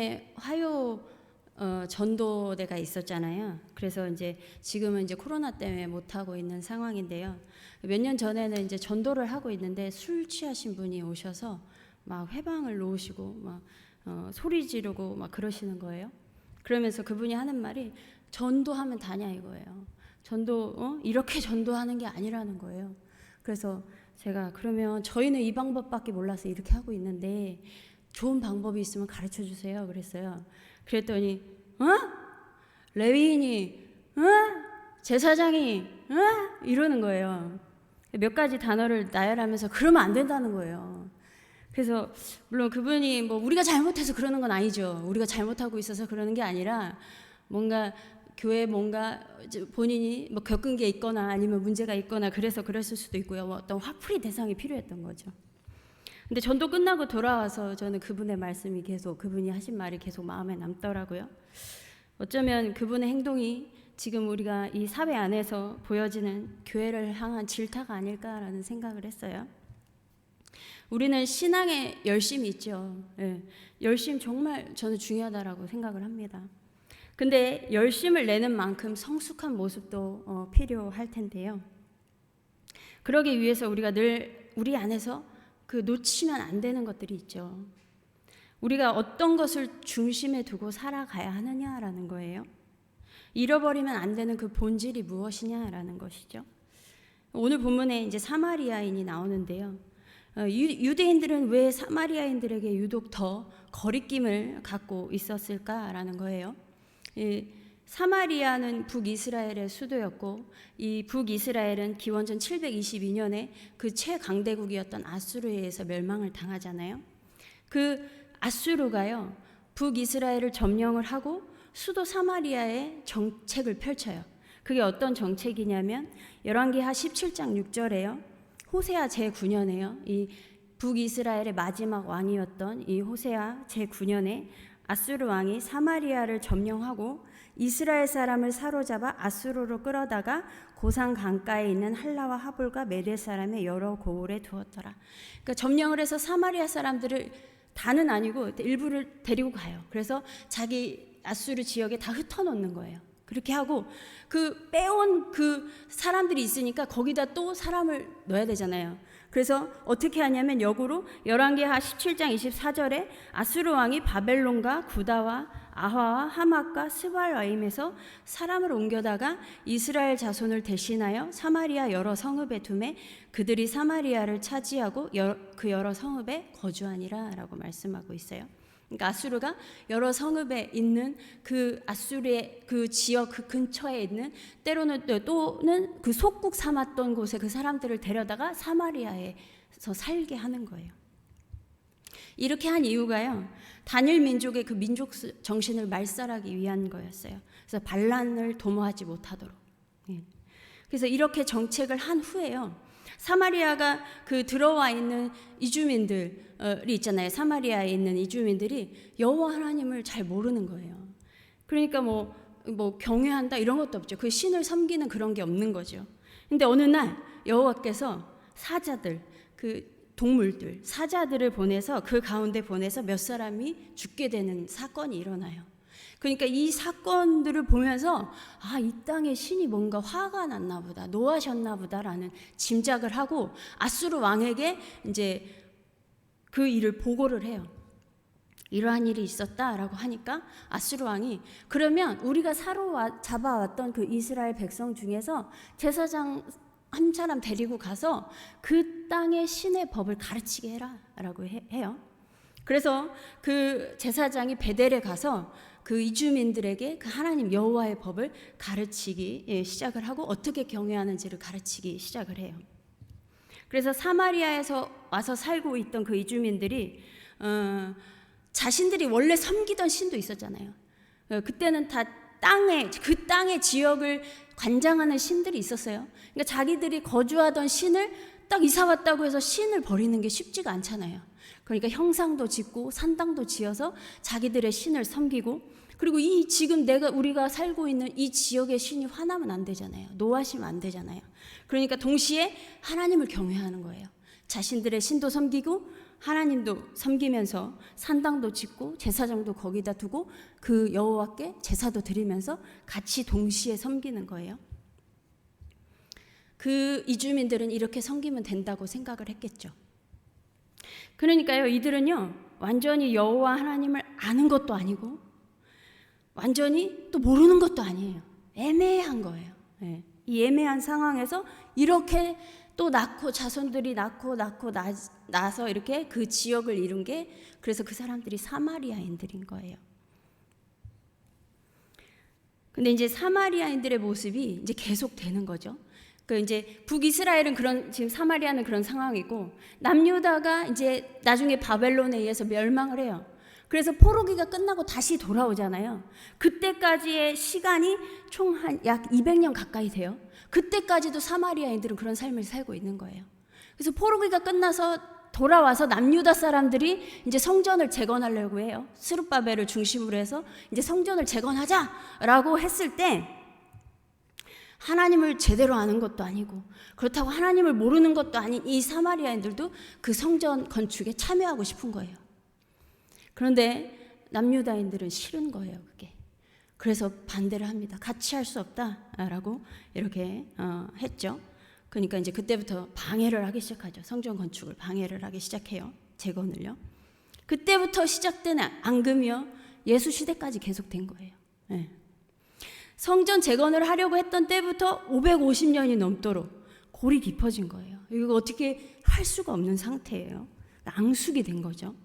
요즘에 화요 전도대가 있었잖아요. 그래서 이제 지금은 이제 코로나 때문에 못 하고 있는 상황인데요. 몇 년 전에는 이제 전도를 하고 있는데 술 취하신 분이 오셔서 막 회방을 놓으시고 막 소리 지르고 막 그러시는 거예요. 그러면서 그분이 하는 말이 전도하면 다냐 이거예요. 전도 이렇게 전도하는 게 아니라는 거예요. 그래서 제가 그러면 저희는 이 방법밖에 몰라서 이렇게 하고 있는데 좋은 방법이 있으면 가르쳐 주세요. 그랬어요. 그랬더니 레위인이 제사장이 이러는 거예요. 몇 가지 단어를 나열하면서 그러면 안 된다는 거예요. 그래서 물론 그분이 뭐 우리가 잘못해서 그러는 건 아니죠. 우리가 잘못하고 있어서 그러는 게 아니라 뭔가 교회에 뭔가 본인이 뭐 겪은 게 있거나 아니면 문제가 있거나 그래서 그랬을 수도 있고요. 뭐 어떤 화풀이 대상이 필요했던 거죠. 근데 전도 끝나고 돌아와서 저는 그분의 말씀이 계속, 그분이 하신 말이 계속 마음에 남더라고요. 어쩌면 그분의 행동이 지금 우리가 이 사회 안에서 보여지는 교회를 향한 질타가 아닐까라는 생각을 했어요. 우리는 신앙에 열심이 있죠. 예, 열심 정말 저는 중요하다라고 생각을 합니다. 근데 열심을 내는 만큼 성숙한 모습도 필요할 텐데요. 그러기 위해서 우리가 늘 우리 안에서 그 놓치면 안 되는 것들이 있죠. 우리가 어떤 것을 중심에 두고 살아가야 하느냐라는 거예요. 잃어버리면 안 되는 그 본질이 무엇이냐라는 것이죠. 오늘 본문에 이제 사마리아인이 나오는데요. 유대인들은 왜 사마리아인들에게 유독 더 거리낌을 갖고 있었을까라는 거예요. 사마리아는 북이스라엘의 수도였고 이 북이스라엘은 기원전 722년에 그 최강대국이었던 아수르에 의해서 멸망을 당하잖아요. 그 아수르가요 북이스라엘을 점령을 하고 수도 사마리아에 정책을 펼쳐요. 그게 어떤 정책이냐면 열왕기하 17장 6절에요. 호세아 제9년에요. 이 북이스라엘의 마지막 왕이었던 이 호세아 제9년에 아수르 왕이 사마리아를 점령하고 이스라엘 사람을 사로잡아 아수르로 끌어다가 고산 강가에 있는 할라와 하볼과 메대 사람의 여러 고을에 두었더라. 그러니까 점령을 해서 사마리아 사람들을 다는 아니고 일부를 데리고 가요. 그래서 자기 아수르 지역에 다 흩어놓는 거예요. 그렇게 하고 그 빼온 그 사람들이 있으니까 거기다 또 사람을 넣어야 되잖아요. 그래서 어떻게 하냐면 역으로 열왕기하 17장 24절에 아수르 왕이 바벨론과 구다와 아화와 하맛과 스발와임에서 사람을 옮겨다가 이스라엘 자손을 대신하여 사마리아 여러 성읍에 두매 그들이 사마리아를 차지하고 그 여러 성읍에 거주하니라 라고 말씀하고 있어요. 그러니까 아수르가 여러 성읍에 있는 그 아수르의 그 지역 그 근처에 있는 때로는 또는 그 속국 삼았던 곳에 그 사람들을 데려다가 사마리아에서 살게 하는 거예요. 이렇게 한 이유가요. 단일 민족의 그 민족 정신을 말살하기 위한 거였어요. 그래서 반란을 도모하지 못하도록. 그래서 이렇게 정책을 한 후에요. 사마리아가 그 들어와 있는 이주민들이 있잖아요. 사마리아에 있는 이주민들이 여호와 하나님을 잘 모르는 거예요. 그러니까 뭐 경외한다 이런 것도 없죠. 그 신을 섬기는 그런 게 없는 거죠. 근데 어느 날 여호와께서 사자들, 그 동물들, 사자들을 보내서 그 가운데 보내서 몇 사람이 죽게 되는 사건이 일어나요. 그러니까 이 사건들을 보면서 이 땅에 신이 뭔가 화가 났나 보다, 노하셨나 보다라는 짐작을 하고 아수르 왕에게 이제 그 일을 보고를 해요. 이러한 일이 있었다라고 하니까 아수르 왕이 그러면 우리가 사로잡아왔던 그 이스라엘 백성 중에서 제사장 한 사람 데리고 가서 그 땅의 신의 법을 가르치게 해라라고 해요. 그래서 그 제사장이 베델에 가서 그 이주민들에게 그 하나님 여호와의 법을 가르치기 시작을 하고 어떻게 경외하는지를 가르치기 시작을 해요. 그래서 사마리아에서 와서 살고 있던 그 이주민들이 자신들이 원래 섬기던 신도 있었잖아요. 그때는 다 그 땅의 지역을 관장하는 신들이 있었어요. 그러니까 자기들이 거주하던 신을 딱 이사 왔다고 해서 신을 버리는 게 쉽지가 않잖아요. 그러니까 형상도 짓고 산당도 지어서 자기들의 신을 섬기고 그리고 이 지금 우리가 살고 있는 이 지역의 신이 화나면 안 되잖아요. 노하시면 안 되잖아요. 그러니까 동시에 하나님을 경외하는 거예요. 자신들의 신도 섬기고 하나님도 섬기면서 산당도 짓고 제사장도 거기다 두고 그 여호와께 제사도 드리면서 같이 동시에 섬기는 거예요. 그 이주민들은 이렇게 섬기면 된다고 생각을 했겠죠. 그러니까요, 이들은요 완전히 여호와 하나님을 아는 것도 아니고 완전히 또 모르는 것도 아니에요. 애매한 거예요. 네. 이 애매한 상황에서 이렇게 또 낳고 자손들이 낳고 나서 이렇게 그 지역을 이룬 게, 그래서 그 사람들이 사마리아인들인 거예요. 근데 이제 사마리아인들의 모습이 이제 계속 되는 거죠. 그 이제 북이스라엘은 그런, 지금 사마리아는 그런 상황이고, 남유다가 이제 나중에 바벨론에 의해서 멸망을 해요. 그래서 포로기가 끝나고 다시 돌아오잖아요. 그때까지의 시간이 총 한 약 200년 가까이 돼요. 그때까지도 사마리아인들은 그런 삶을 살고 있는 거예요. 그래서 포로기가 끝나서 돌아와서 남유다 사람들이 이제 성전을 재건하려고 해요. 스룹바벨을 중심으로 해서 이제 성전을 재건하자라고 했을 때, 하나님을 제대로 아는 것도 아니고 그렇다고 하나님을 모르는 것도 아닌 이 사마리아인들도 그 성전 건축에 참여하고 싶은 거예요. 그런데 남유다인들은 싫은 거예요, 그게. 그래서 반대를 합니다. 같이 할 수 없다라고 이렇게 했죠. 그러니까 이제 그때부터 방해를 하기 시작하죠. 성전 건축을 방해를 하기 시작해요. 재건을요. 그때부터 시작된 앙금이요, 예수 시대까지 계속된 거예요. 네. 성전 재건을 하려고 했던 때부터 550년이 넘도록 골이 깊어진 거예요. 이거 어떻게 할 수가 없는 상태예요. 낭숙이 된 거죠.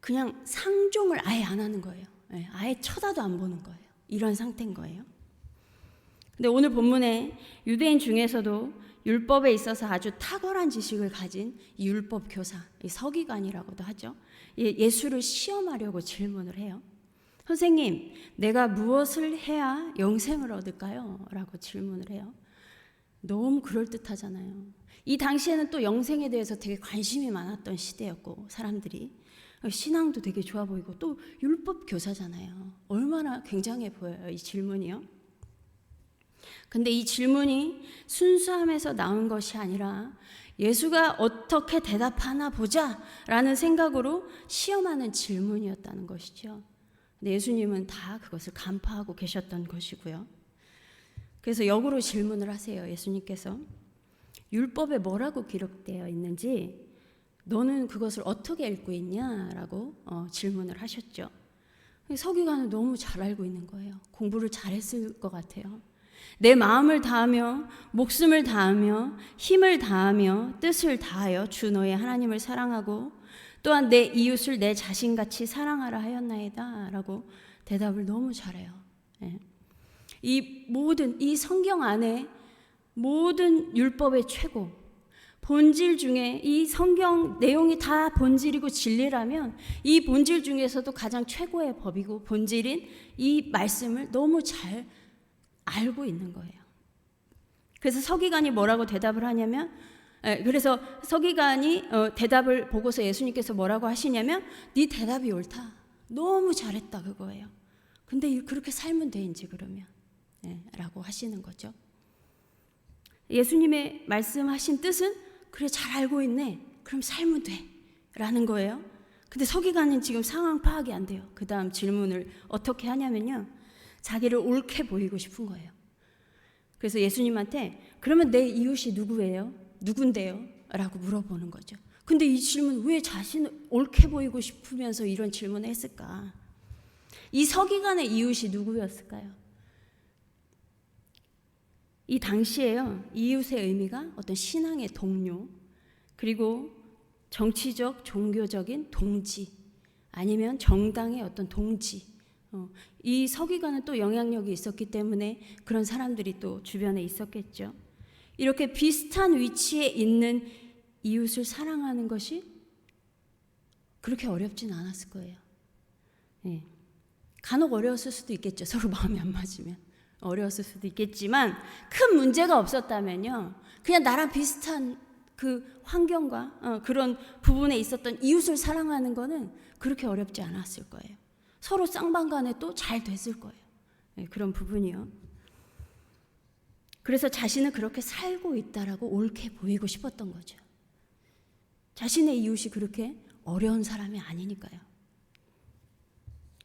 그냥 상종을 아예 안 하는 거예요. 아예 쳐다도 안 보는 거예요. 이런 상태인 거예요. 근데 오늘 본문에 유대인 중에서도 율법에 있어서 아주 탁월한 지식을 가진 이 율법 교사, 이 서기관이라고도 하죠. 예수를 시험하려고 질문을 해요. 선생님, 내가 무엇을 해야 영생을 얻을까요? 라고 질문을 해요. 너무 그럴듯하잖아요. 이 당시에는 또 영생에 대해서 되게 관심이 많았던 시대였고, 사람들이 신앙도 되게 좋아 보이고, 또 율법 교사잖아요. 얼마나 굉장해 보여요, 이 질문이요. 근데 이 질문이 순수함에서 나온 것이 아니라 예수가 어떻게 대답하나 보자라는 생각으로 시험하는 질문이었다는 것이죠. 근데 예수님은 다 그것을 간파하고 계셨던 것이고요. 그래서 역으로 질문을 하세요. 예수님께서 율법에 뭐라고 기록되어 있는지 너는 그것을 어떻게 읽고 있냐라고 질문을 하셨죠. 서기관은 너무 잘 알고 있는 거예요. 공부를 잘했을 것 같아요. 내 마음을 다하며 목숨을 다하며 힘을 다하며 뜻을 다하여 주 너의 하나님을 사랑하고 또한 내 이웃을 내 자신같이 사랑하라 하였나이다 라고 대답을 너무 잘해요. 이 모든 이 성경 안에 모든 율법의 최고, 본질 중에 이 성경 내용이 다 본질이고 진리라면 이 본질 중에서도 가장 최고의 법이고 본질인 이 말씀을 너무 잘 알고 있는 거예요. 그래서 서기관이 뭐라고 대답을 하냐면, 그래서 서기관이 대답을 보고서 예수님께서 뭐라고 하시냐면, 네 대답이 옳다. 너무 잘했다 그거예요. 근데 그렇게 살면 돼 이제 그러면 라고 하시는 거죠. 예수님의 말씀하신 뜻은 그래 잘 알고 있네. 그럼 살면 돼 라는 거예요. 근데 서기관은 지금 상황 파악이 안 돼요. 그 다음 질문을 어떻게 하냐면요, 자기를 옳게 보이고 싶은 거예요. 그래서 예수님한테 그러면 내 이웃이 누군데요? 라고 물어보는 거죠. 근데 이 질문 왜 자신을 옳게 보이고 싶으면서 이런 질문을 했을까? 이 서기관의 이웃이 누구였을까요? 이 당시에요, 이웃의 의미가 어떤 신앙의 동료, 그리고 정치적, 종교적인 동지, 아니면 정당의 어떤 동지, 이 서기관은 또 영향력이 있었기 때문에 그런 사람들이 또 주변에 있었겠죠. 이렇게 비슷한 위치에 있는 이웃을 사랑하는 것이 그렇게 어렵진 않았을 거예요. 간혹 어려웠을 수도 있겠죠. 서로 마음이 안 맞으면 어려웠을 수도 있겠지만 큰 문제가 없었다면요, 그냥 나랑 비슷한 그 환경과 그런 부분에 있었던 이웃을 사랑하는 거는 그렇게 어렵지 않았을 거예요. 서로 쌍방간에 또 잘 됐을 거예요. 그런 부분이요. 그래서 자신은 그렇게 살고 있다라고 옳게 보이고 싶었던 거죠. 자신의 이웃이 그렇게 어려운 사람이 아니니까요.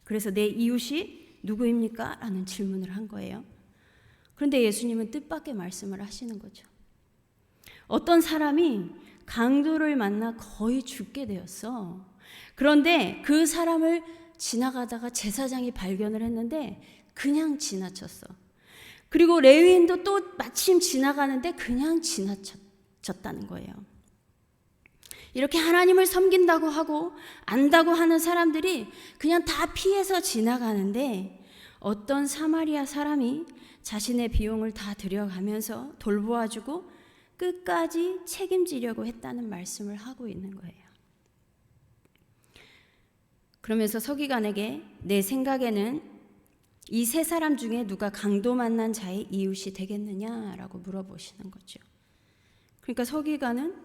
그래서 내 이웃이 누구입니까? 라는 질문을 한 거예요. 그런데 예수님은 뜻밖의 말씀을 하시는 거죠. 어떤 사람이 강도를 만나 거의 죽게 되었어. 그런데 그 사람을 지나가다가 제사장이 발견을 했는데 그냥 지나쳤어. 그리고 레위인도 또 마침 지나가는데 그냥 지나쳤다는 거예요. 이렇게 하나님을 섬긴다고 하고 안다고 하는 사람들이 그냥 다 피해서 지나가는데 어떤 사마리아 사람이 자신의 비용을 다 들여가면서 돌보아주고 끝까지 책임지려고 했다는 말씀을 하고 있는 거예요. 그러면서 서기관에게 내 생각에는 이 세 사람 중에 누가 강도 만난 자의 이웃이 되겠느냐라고 물어보시는 거죠. 그러니까 서기관은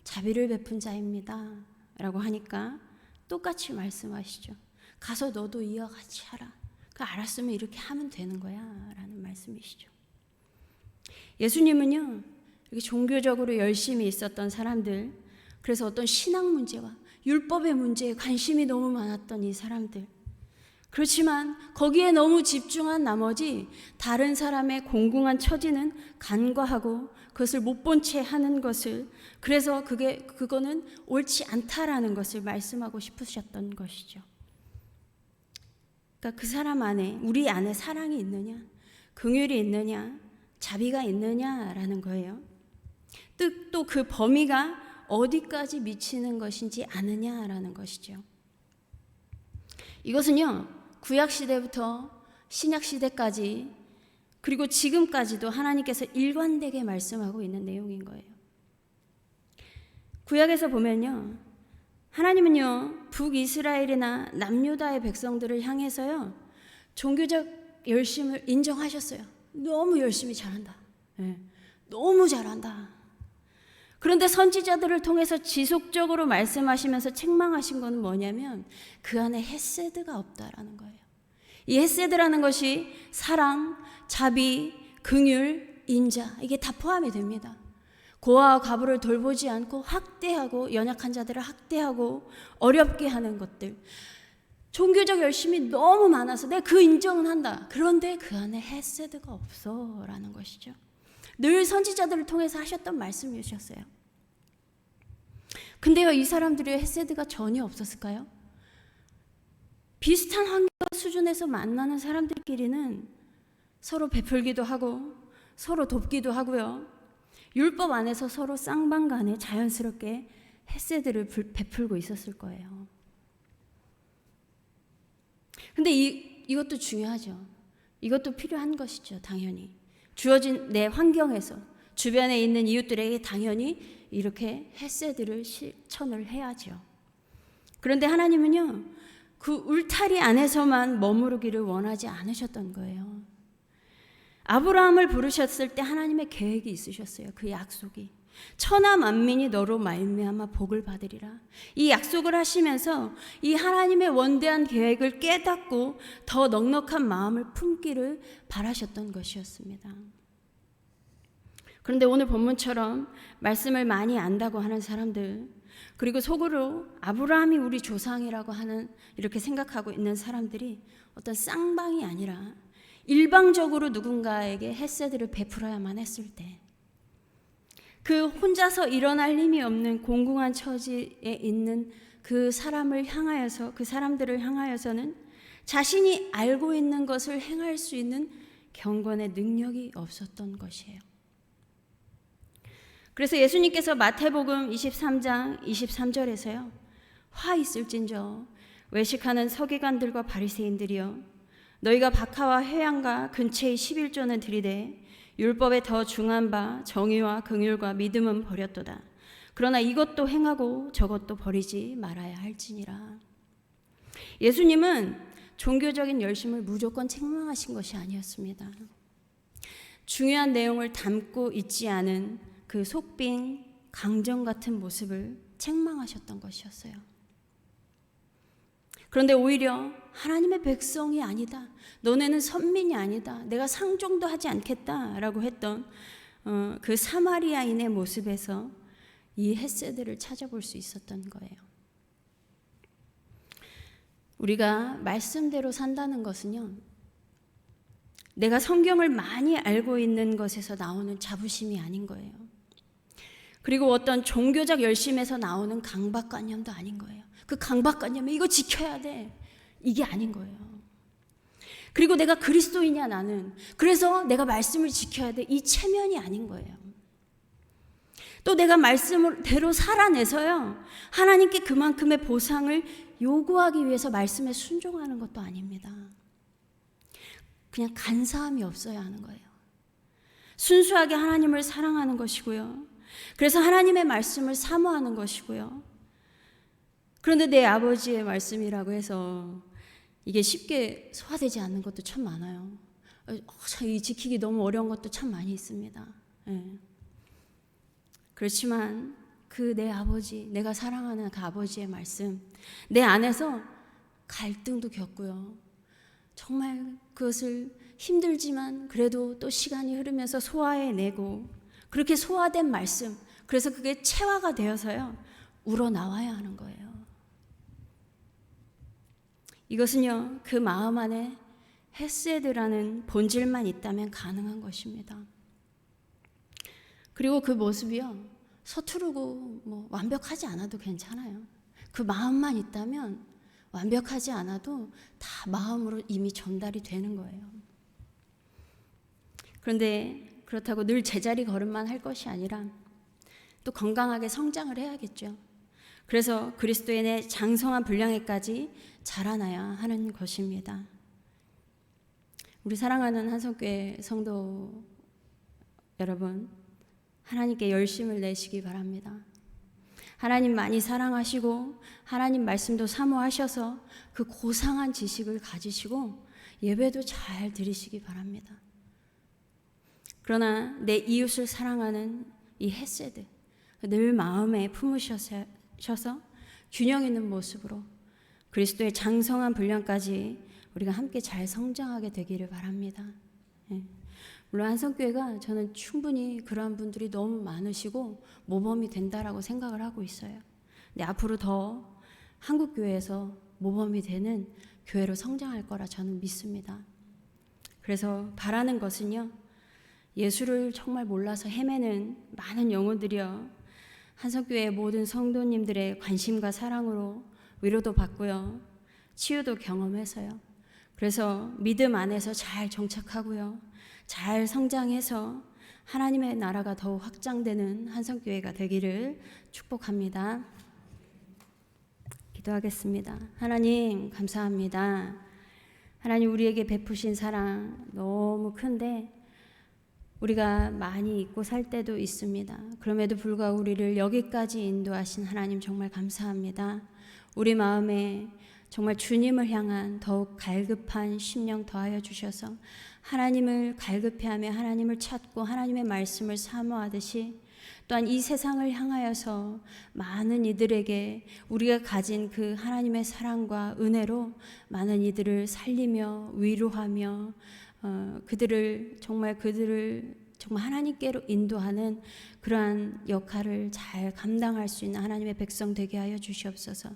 자비를 베푼 자입니다 라고 하니까 똑같이 말씀하시죠. 가서 너도 이와 같이 하라. 알았으면 이렇게 하면 되는 거야 라는 말씀이시죠. 예수님은요, 이렇게 종교적으로 열심히 있었던 사람들, 그래서 어떤 신앙 문제와 율법의 문제에 관심이 너무 많았던 이 사람들, 그렇지만 거기에 너무 집중한 나머지 다른 사람의 공공한 처지는 간과하고 그것을 못 본 채 하는 것을, 그래서 그거는 옳지 않다라는 것을 말씀하고 싶으셨던 것이죠. 그러니까 그 사람 안에, 우리 안에 사랑이 있느냐, 긍휼이 있느냐, 자비가 있느냐라는 거예요. 또 그 범위가 어디까지 미치는 것인지 아느냐라는 것이죠. 이것은요, 구약시대부터 신약시대까지 그리고 지금까지도 하나님께서 일관되게 말씀하고 있는 내용인 거예요. 구약에서 보면요, 하나님은요 북이스라엘이나 남유다의 백성들을 향해서요 종교적 열심을 인정하셨어요. 너무 열심히 잘한다. 네, 너무 잘한다. 그런데 선지자들을 통해서 지속적으로 말씀하시면서 책망하신 것은 뭐냐면 그 안에 헤세드가 없다라는 거예요. 이 헤세드라는 것이 사랑, 자비, 긍휼, 인자, 이게 다 포함이 됩니다. 고아와 과부를 돌보지 않고 학대하고 연약한 자들을 학대하고 어렵게 하는 것들, 종교적 열심이 너무 많아서 내가 그 인정은 한다. 그런데 그 안에 헤세드가 없어 라는 것이죠. 늘 선지자들을 통해서 하셨던 말씀이셨어요. 근데요, 이 사람들의 헤세드가 전혀 없었을까요? 비슷한 환경 수준에서 만나는 사람들끼리는 서로 베풀기도 하고 서로 돕기도 하고요, 율법 안에서 서로 쌍방간에 자연스럽게 헤세드를 베풀고 있었을 거예요. 근데 이것도 중요하죠. 이것도 필요한 것이죠. 당연히 주어진 내 환경에서 주변에 있는 이웃들에게 당연히 이렇게 헤세드를 실천을 해야죠. 그런데 하나님은요, 그 울타리 안에서만 머무르기를 원하지 않으셨던 거예요. 아브라함을 부르셨을 때 하나님의 계획이 있으셨어요. 그 약속이 천하 만민이 너로 말미암아 복을 받으리라. 이 약속을 하시면서 이 하나님의 원대한 계획을 깨닫고 더 넉넉한 마음을 품기를 바라셨던 것이었습니다. 그런데 오늘 본문처럼 말씀을 많이 안다고 하는 사람들, 그리고 속으로 아브라함이 우리 조상이라고 하는 이렇게 생각하고 있는 사람들이 어떤 쌍방이 아니라 일방적으로 누군가에게 헤세드를 베풀어야만 했을 때, 그 혼자서 일어날 힘이 없는 공공한 처지에 있는 그 사람을 향하여서, 그 사람들을 향하여서는 자신이 알고 있는 것을 행할 수 있는 경건의 능력이 없었던 것이에요. 그래서 예수님께서 마태복음 23장 23절에서요 화 있을진저 외식하는 서기관들과 바리새인들이여, 너희가 박하와 회양과 근처의 11조는 들이되 율법에 더 중한 바 정의와 긍휼과 믿음은 버렸도다. 그러나 이것도 행하고 저것도 버리지 말아야 할지니라. 예수님은 종교적인 열심을 무조건 책망하신 것이 아니었습니다. 중요한 내용을 담고 있지 않은 그 속빈 강정 같은 모습을 책망하셨던 것이었어요. 그런데 오히려 하나님의 백성이 아니다, 너네는 선민이 아니다, 내가 상종도 하지 않겠다라고 했던 그 사마리아인의 모습에서 이 헤세드를 찾아볼 수 있었던 거예요. 우리가 말씀대로 산다는 것은요, 내가 성경을 많이 알고 있는 것에서 나오는 자부심이 아닌 거예요. 그리고 어떤 종교적 열심에서 나오는 강박관념도 아닌 거예요. 그 강박관념이 이거 지켜야 돼, 이게 아닌 거예요. 그리고 내가 그리스도이냐 나는, 그래서 내가 말씀을 지켜야 돼, 이 체면이 아닌 거예요. 또 내가 말씀대로 살아내서요, 하나님께 그만큼의 보상을 요구하기 위해서 말씀에 순종하는 것도 아닙니다. 그냥 간사함이 없어야 하는 거예요. 순수하게 하나님을 사랑하는 것이고요. 그래서 하나님의 말씀을 사모하는 것이고요. 그런데 내 아버지의 말씀이라고 해서 이게 쉽게 소화되지 않는 것도 참 많아요. 이 지키기 너무 어려운 것도 참 많이 있습니다. 네. 그렇지만 그 내 아버지, 내가 사랑하는 그 아버지의 말씀, 내 안에서 갈등도 겪고요. 정말 그것을 힘들지만 그래도 또 시간이 흐르면서 소화해내고, 그렇게 소화된 말씀, 그래서 그게 체화가 되어서요, 우러나와야 하는 거예요. 이것은요, 그 마음 안에 헤세드라는 본질만 있다면 가능한 것입니다. 그리고 그 모습이요, 서투르고 완벽하지 않아도 괜찮아요. 그 마음만 있다면 완벽하지 않아도 다 마음으로 이미 전달이 되는 거예요. 그런데 그렇다고 늘 제자리 걸음만 할 것이 아니라 또 건강하게 성장을 해야겠죠. 그래서 그리스도의 내 장성한 분량에까지 자라나야 하는 것입니다. 우리 사랑하는 한성교회 성도 여러분, 하나님께 열심을 내시기 바랍니다. 하나님 많이 사랑하시고 하나님 말씀도 사모하셔서 그 고상한 지식을 가지시고 예배도 잘 드리시기 바랍니다. 그러나 내 이웃을 사랑하는 이 헤세드, 늘 마음에 품으셔서 균형 있는 모습으로 그리스도의 장성한 분량까지 우리가 함께 잘 성장하게 되기를 바랍니다. 물론 한성교회가 저는 충분히 그러한 분들이 너무 많으시고 모범이 된다라고 생각을 하고 있어요. 근데 앞으로 더 한국교회에서 모범이 되는 교회로 성장할 거라 저는 믿습니다. 그래서 바라는 것은요, 예수를 정말 몰라서 헤매는 많은 영혼들이요, 한성교회의 모든 성도님들의 관심과 사랑으로 위로도 받고요, 치유도 경험해서요, 그래서 믿음 안에서 잘 정착하고요, 잘 성장해서 하나님의 나라가 더욱 확장되는 한성교회가 되기를 축복합니다. 기도하겠습니다. 하나님 감사합니다. 하나님, 우리에게 베푸신 사랑 너무 큰데 우리가 많이 잊고 살 때도 있습니다. 그럼에도 불구하고 우리를 여기까지 인도하신 하나님 정말 감사합니다. 우리 마음에 정말 주님을 향한 더욱 갈급한 심령 더하여 주셔서 하나님을 갈급해하며 하나님을 찾고 하나님의 말씀을 사모하듯이 또한 이 세상을 향하여서 많은 이들에게 우리가 가진 그 하나님의 사랑과 은혜로 많은 이들을 살리며 위로하며 그들을 정말 하나님께로 인도하는 그러한 역할을 잘 감당할 수 있는 하나님의 백성 되게 하여 주시옵소서.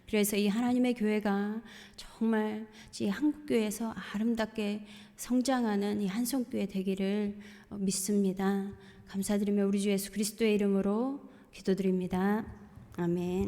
그래서 이 하나님의 교회가 정말 이 한국교회에서 아름답게 성장하는 이 한성교회 되기를 믿습니다. 감사드리며 우리 주 예수 그리스도의 이름으로 기도드립니다. 아멘.